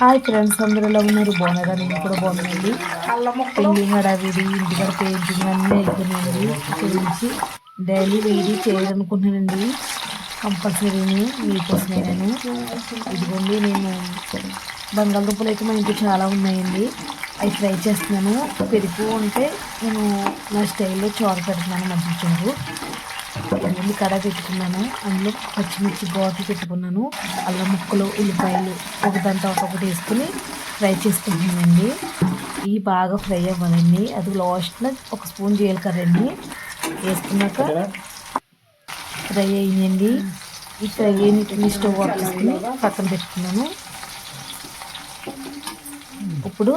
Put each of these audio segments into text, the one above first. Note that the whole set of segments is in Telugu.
హాయ్ ఫ్రెండ్స్, అందరూ ఎలా ఉన్నారు? బాగున్నారా? నేను కూడా బాగున్నానండి. పెయింటింగ్ హడావిడి, ఇంటికాడ పెయింటింగ్ అన్నీ అయిపోయినాయండి. గురించి డైలీ వేడి చేయాలనుకుంటున్నానండి. కంపల్సరీని మీకోసమేనాను. ఇదిగోండి, నేను బంగాళదుంపలు అయితే మా ఇంట్లో చాలా ఉన్నాయండి. అవి ఫ్రై చేస్తున్నాను. పెరుగు ఉంటే నేను నా స్టైల్లో చారు పెడుతున్నాను, మజ్జిగ చారు. ముందు కడాయి పెట్టుకున్నాను. అందులో పచ్చిమిర్చి ఘాట్లు పెట్టుకున్నాను. అల్లం ముక్కలు, ఉల్లిపాయలు ఒకదాని తర్వాత ఒకటి వేసుకుని ఫ్రై చేసుకుంటున్నానండి. ఇవి బాగా ఫ్రై అవ్వాలండి. అది లాస్ట్లో ఒక స్పూన్ జీలకర్ర అండి వేసుకున్నాక ఫ్రై అయ్యిందండి. ఈ ఫ్రై అయిన స్టవ్ ఆఫ్ చేసుకుని పక్కన పెట్టుకున్నాను. ఇప్పుడు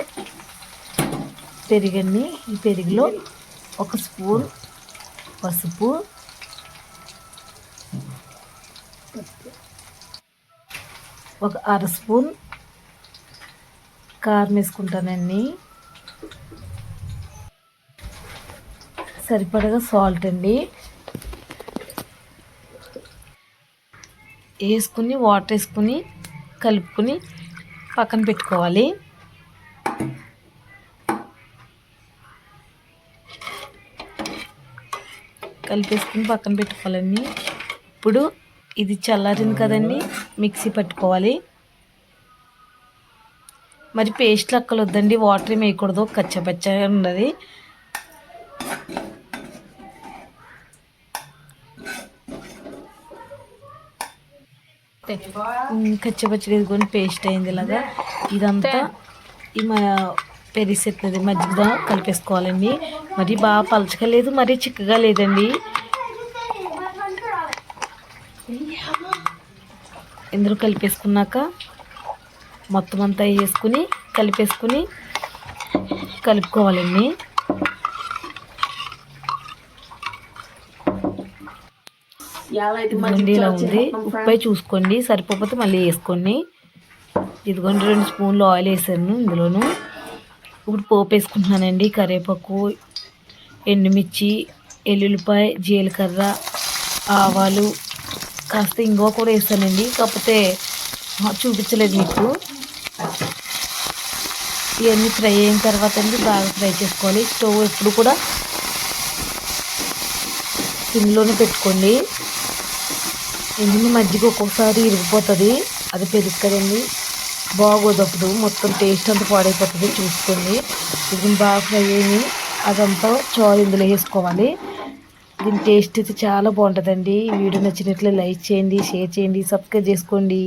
పెరుగండి. ఈ పెరుగులో ఒక స్పూన్ పసుపు, ఒక అర స్పూన్ కారం వేసుకుంటానండి. సరిపడగా సాల్ట్ అండి వేసుకుని వాటర్ వేసుకుని కలుపుకొని పక్కన పెట్టుకోవాలి. కలిపేసుకుని పక్కన పెట్టుకోవాలండి. ఇప్పుడు ఇది చల్లారింది కదండి, మిక్సీ పట్టుకోవాలి. మరి పేస్ట్ లెక్కలు వద్దండి, వాటర్ ఏమి వేయకూడదు, కచ్చపచ్చగా ఉన్నది. కచ్చపచ్చగా ఎదుకొని పేస్ట్ అయింది. ఇలాగా ఇదంతా ఈ పెరిసేస్తుంది మజ్జిగ కలిపేసుకోవాలండి. మరి బాగా పలచగా లేదు, మరీ చిక్కగా లేదండి. ఇందులో కలిపేసుకున్నాక మొత్తం అంతా వేసుకుని కలుపుకోవాలండి. ఇదిగోండి ఇలా ఉంది. ఉప్పు చూసుకోండి, సరిపోతే మళ్ళీ వేసుకోండి. ఇదిగోండి 2 స్పూన్లు ఆయిల్ వేసాను ఇందులోను. ఇప్పుడు పోపు వేసుకుంటున్నానండి. కరివేపాకు, ఎండుమిర్చి, ఎల్లుల్లిపాయ, జీలకర్ర, ఆవాలు, కాస్త ఇంగువ కూడా వేస్తానండి, కాకపోతే చూపించలేదు మీకు. ఇవన్నీ ఫ్రై అయిన తర్వాత అండి బాగా ఫ్రై చేసుకోవాలి. స్టవ్ ఎప్పుడు కూడా సిమ్లోనే పెట్టుకోండి. ఎందుకంటే మజ్జిగ ఒక్కొక్కసారి ఇరిగిపోతుంది, అది పెరుగు కదండి, బాగోదు. అప్పుడు మొత్తం టేస్ట్ అంతా పాడైపోతుంది. చూసుకోండి. ఇది బాగా ఫ్రై అయ్యి అదంతా చారు ఇందులో వేసుకోవాలి. దీని టేస్ట్ అయితే చాలా బాగుంటుందండి. ఈ వీడియో నచ్చినట్లయితే లైక్ చేయండి, షేర్ చేయండి, సబ్స్క్రైబ్ చేసుకోండి.